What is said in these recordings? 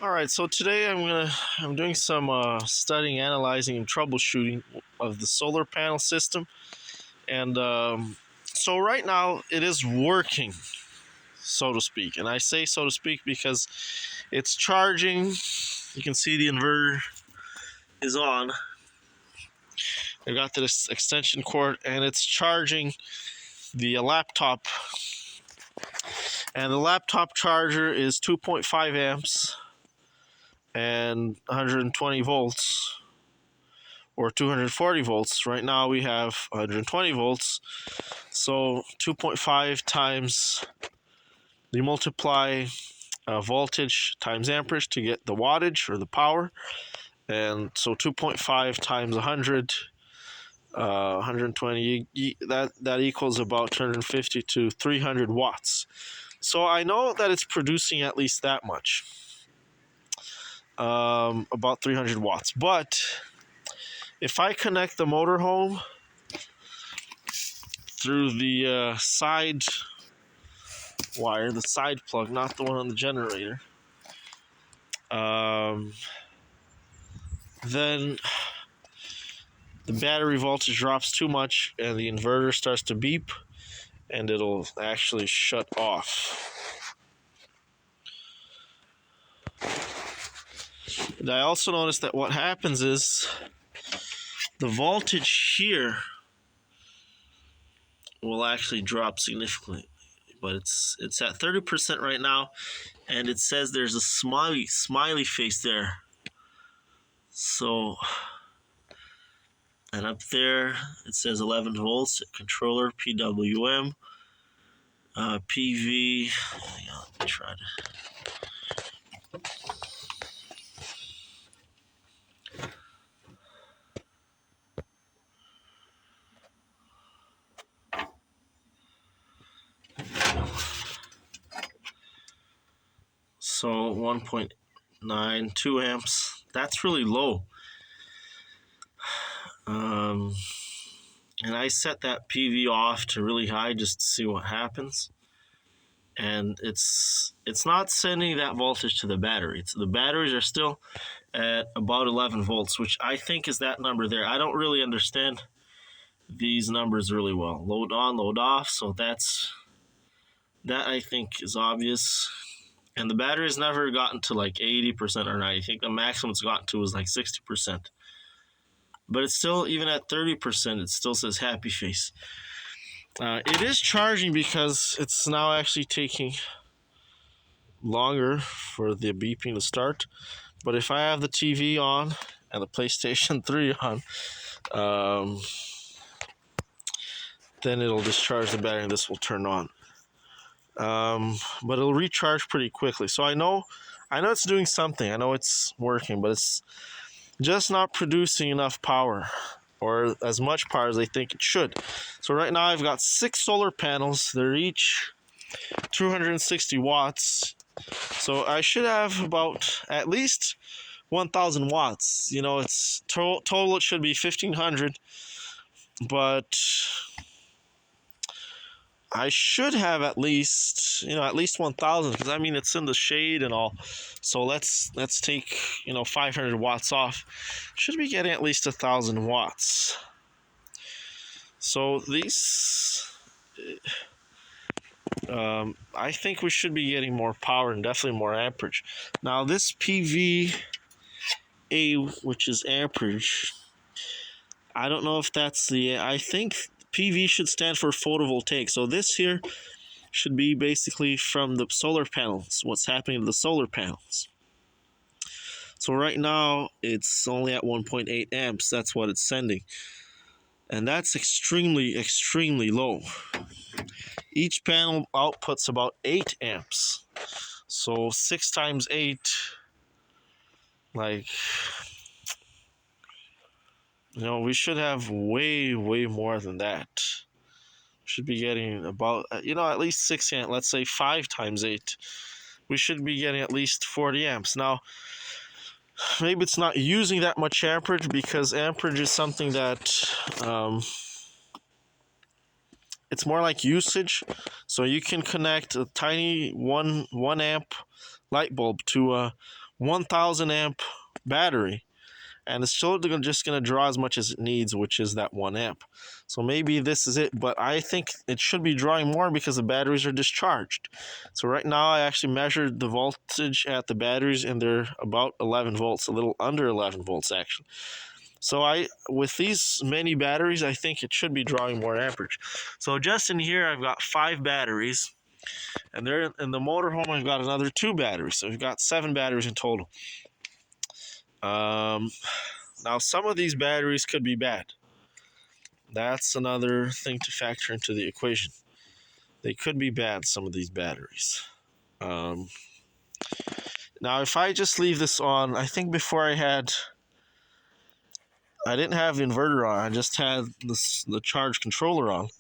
All right, so today I'm doing some studying, analyzing, and troubleshooting of the solar panel system, and so right now it is working, so to speak. And I say so to speak because it's charging. You can see the inverter is on. I got this extension cord, and it's charging the laptop. And the laptop charger is 2.5 amps and 120 volts. Or 240 volts. Right now we have 120 volts. So 2.5 times, you multiply voltage times amperage to get the wattage or the power. And so 2.5 times 100, 120, that equals about 250 to 300 watts. So I know that it's producing at least that much, about 300 watts. But if I connect the motorhome through the side wire, the side plug, not the one on the generator, then the battery voltage drops too much and the inverter starts to beep and it'll actually shut off. And I also noticed that what happens is the voltage here will actually drop significantly, but it's at 30% right now, and it says there's a smiley face there. So, and up there it says 11 volts controller PWM PV. Hang on, let me try to. So 1.92 amps. That's really low. And I set that PV off to really high just to see what happens. And it's not sending that voltage to the battery. The batteries are still at about 11 volts, which I think is that number there. I don't really understand these numbers really well. Load on, load off. So that I think is obvious. And the battery has never gotten to like 80% or 90%. I think the maximum it's gotten to is like 60%. But it's still, even at 30%, it still says happy face. It is charging because it's now actually taking longer for the beeping to start. But if I have the TV on and the PlayStation 3 on, then it'll discharge the battery and this will turn on. But it'll recharge pretty quickly. So I know it's doing something. I know it's working, but it's just not producing enough power, or as much power as I think it should. So right now I've got 6 solar panels. They're each 260 watts. So I should have about at least 1,000 watts. You know, it's total it should be 1,500, but I should have at least 1,000, because I mean it's in the shade and all. So let's take 500 watts off. Should be getting at least 1,000 watts. So these, I think we should be getting more power and definitely more amperage. Now this PVA, which is amperage, I don't know if that's I think PV should stand for photovoltaic. So this here should be basically from the solar panels, what's happening to the solar panels. So right now it's only at 1.8 amps. That's what it's sending. And that's extremely, extremely low. Each panel outputs about 8 amps. So 6 times 8, we should have way, way more than that. Should be getting about, at least 6 amps. Let's say 5 times 8. We should be getting at least 40 amps. Now, maybe it's not using that much amperage, because amperage is something that it's more like usage. So you can connect a tiny 1 amp light bulb to a 1000 amp battery, and it's still just going to draw as much as it needs, which is that 1 amp. So maybe this is it, but I think it should be drawing more because the batteries are discharged. So right now I actually measured the voltage at the batteries, and they're about 11 volts, a little under 11 volts actually. So with these many batteries, I think it should be drawing more amperage. So just in here, I've got 5 batteries, and there in the motorhome, I've got another 2 batteries. So we've got 7 batteries in total. Now some of these batteries could be bad. That's another thing to factor into the equation. They could be bad, some of these batteries. Now if I just leave this on, I think before I didn't have the inverter on, I just had the charge controller on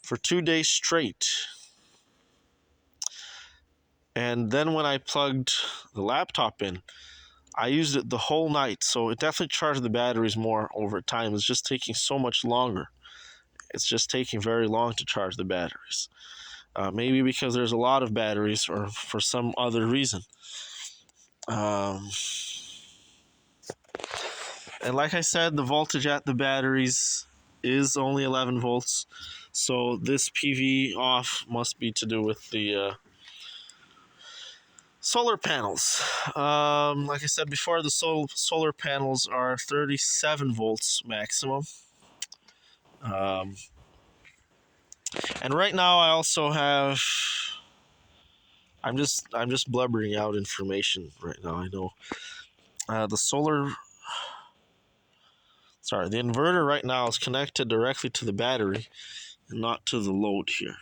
for 2 days straight. And then when I plugged the laptop in, I used it the whole night, so it definitely charged the batteries more over time. It's just taking so much longer. It's just taking very long to charge the batteries. Maybe because there's a lot of batteries, or for some other reason. And like I said, the voltage at the batteries is only 11 volts. So this PV off must be to do with the solar panels. Like I said before, the solar panels are 37 volts maximum. And right now I also have, I'm just blubbering out information right now. I know the inverter right now is connected directly to the battery and not to the load here.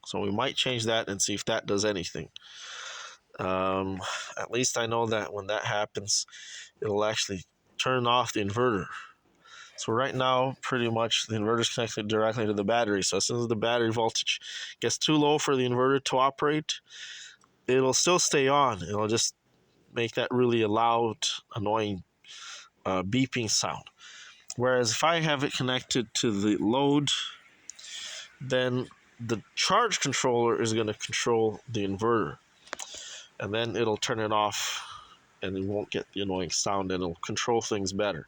So we might change that and see if that does anything. At least I know that when that happens, it'll actually turn off the inverter. So right now, pretty much the inverter is connected directly to the battery. So as soon as the battery voltage gets too low for the inverter to operate, it'll still stay on. It'll just make that really loud, annoying beeping sound. Whereas if I have it connected to the load, then the charge controller is going to control the inverter. And then it'll turn it off, and it won't get the annoying sound, and it'll control things better.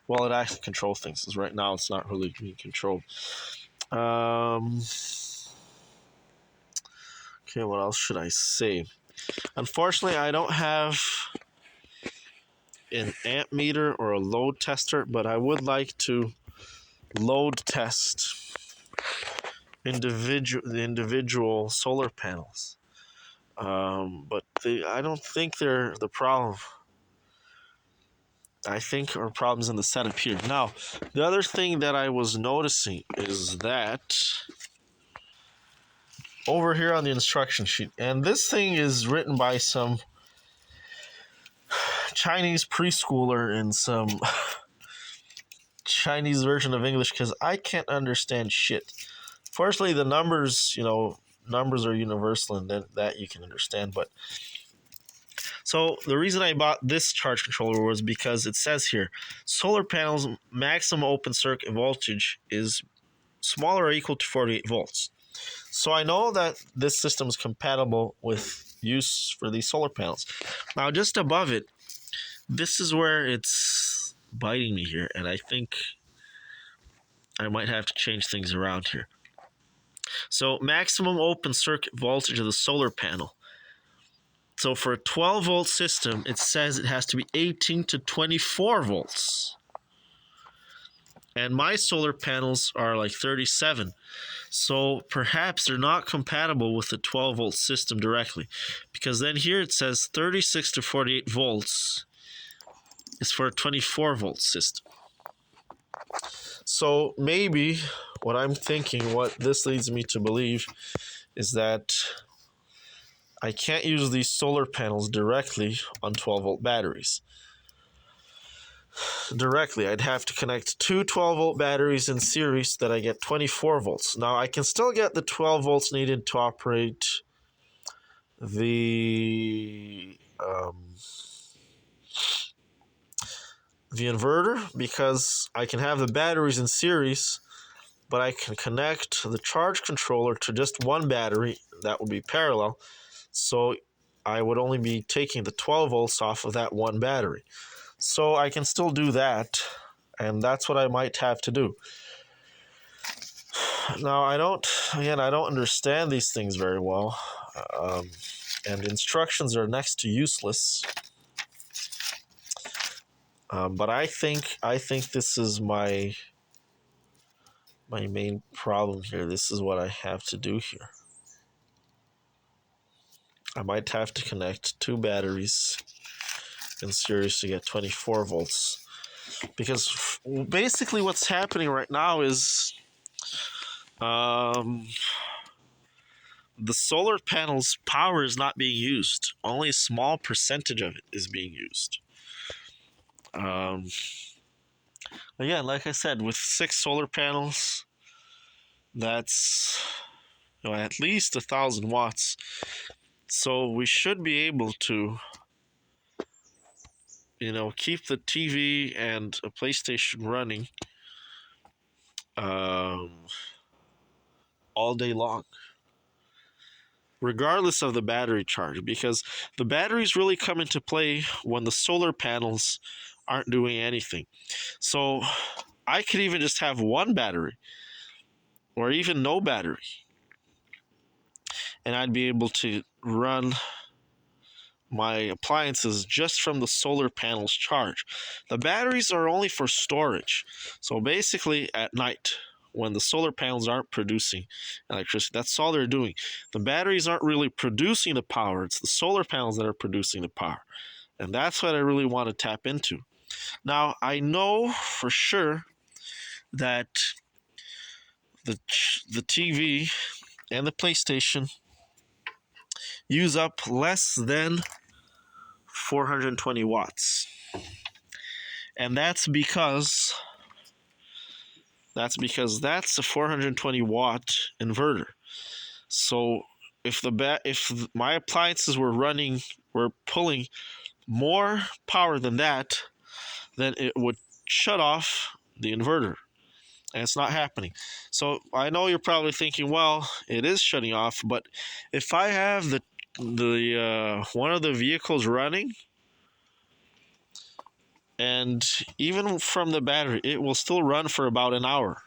Well, it actually controls things, because right now it's not really being controlled. Okay, what else should I say? Unfortunately, I don't have an amp meter or a load tester, but I would like to load test the individual solar panels. But I don't think they're the problem. I think our problem's in the setup here. Now, the other thing that I was noticing is that over here on the instruction sheet, and this thing is written by some Chinese preschooler in some Chinese version of English, because I can't understand shit. Fortunately, the numbers, numbers are universal, and that you can understand. But so the reason I bought this charge controller was because it says here, solar panels maximum open circuit voltage is smaller or equal to 48 volts. So I know that this system is compatible with use for these solar panels. Now, just above it, this is where it's biting me here, and I think I might have to change things around here. So maximum open circuit voltage of the solar panel. So for a 12 volt system, it says it has to be 18 to 24 volts. And my solar panels are like 37. So perhaps they're not compatible with the 12 volt system directly. Because then here it says 36 to 48 volts is for a 24 volt system. So maybe what I'm thinking, what this leads me to believe, is that I can't use these solar panels directly on 12 volt batteries. Directly, I'd have to connect two 12 volt batteries in series so that I get 24 volts. Now, I can still get the 12 volts needed to operate the inverter, because I can have the batteries in series, but I can connect the charge controller to just one battery. That would be parallel. So I would only be taking the 12 volts off of that one battery. So I can still do that, and that's what I might have to do. Now, I don't understand these things very well, and instructions are next to useless. But I think this is my main problem here. This is what I have to do here. I might have to connect two batteries in series to get 24 volts. Because basically what's happening right now is the solar panel's power is not being used. Only a small percentage of it is being used. Again, like I said, with 6 solar panels, that's at least 1,000 watts. So we should be able to keep the TV and a PlayStation running all day long, regardless of the battery charge, because the batteries really come into play when the solar panels aren't doing anything. So I could even just have one battery or even no battery, and I'd be able to run my appliances just from the solar panels charge. The batteries are only for storage. So basically at night, when the solar panels aren't producing electricity, that's all they're doing. The batteries aren't really producing the power. It's the solar panels that are producing the power. And that's what I really want to tap into. Now, I know for sure that the TV and the PlayStation use up less than 420 watts. And that's because that's a 420 watt inverter. So if my appliances were pulling more power than that, then it would shut off the inverter. And it's not happening. So I know you're probably thinking, well, it is shutting off, but if I have the one of the vehicles running, and even from the battery, it will still run for about an hour.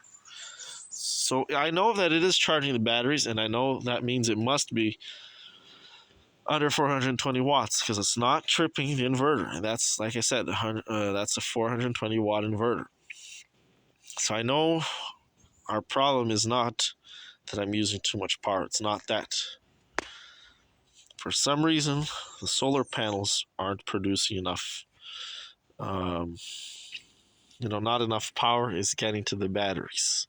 So I know that it is charging the batteries, and I know that means it must be under 420 watts because it's not tripping the inverter. And that's, like I said, that's a 420 watt inverter. So I know our problem is not that I'm using too much power. It's not that. For some reason, the solar panels aren't producing enough. Not enough power is getting to the batteries,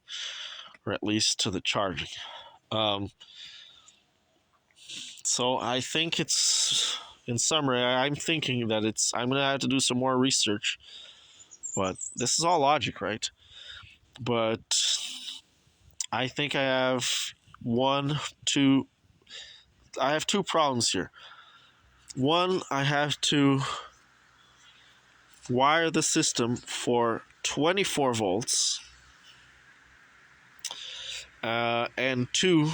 or at least to the charging. So I think in summary, I'm thinking that I'm going to have to do some more research. But this is all logic, right? But I think I have two problems here. One, I have to wire the system for 24 volts. And two,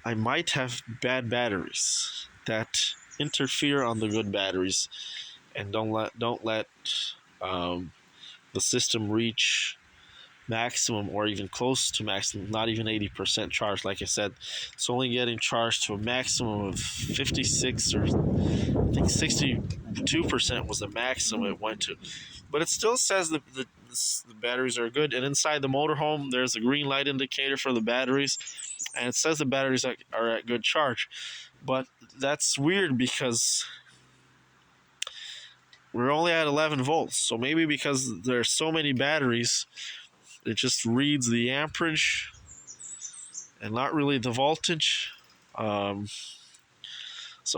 I might have bad batteries that interfere on the good batteries and don't let the system reach maximum or even close to maximum, not even 80% charge. Like I said, it's only getting charged to a maximum of 56, or I think 62% was the maximum it went to. But it still says the batteries are good, and inside the motorhome there's a green light indicator for the batteries, and it says the batteries are at good charge. But that's weird because we're only at 11 volts. So maybe because there's so many batteries, it just reads the amperage and not really the voltage. So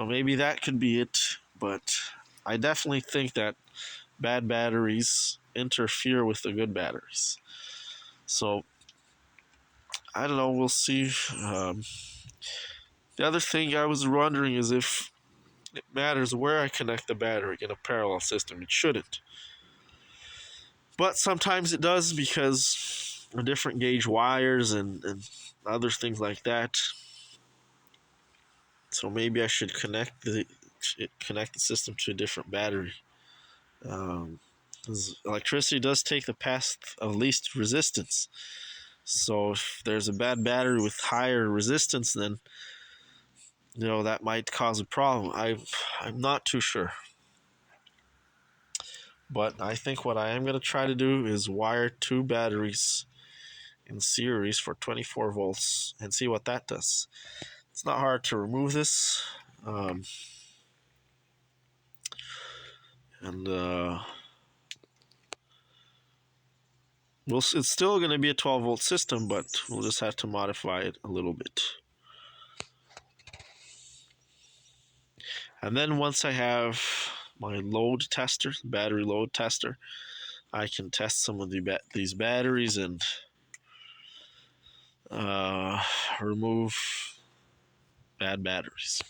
maybe that could be it. But I definitely think that bad batteries interfere with the good batteries. So I don't know. We'll see. The other thing I was wondering is if it matters where I connect the battery in a parallel system. It shouldn't. But sometimes it does because of different gauge wires and other things like that. So maybe I should connect the system to a different battery. Because electricity does take the path of least resistance. So if there's a bad battery with higher resistance, then that might cause a problem. I'm not too sure. But I think what I am going to try to do is wire 2 batteries in series for 24 volts and see what that does. It's not hard to remove this. It's still going to be a 12-volt system, but we'll just have to modify it a little bit. And then once I have my load tester, battery load tester, I can test some of these batteries and remove bad batteries.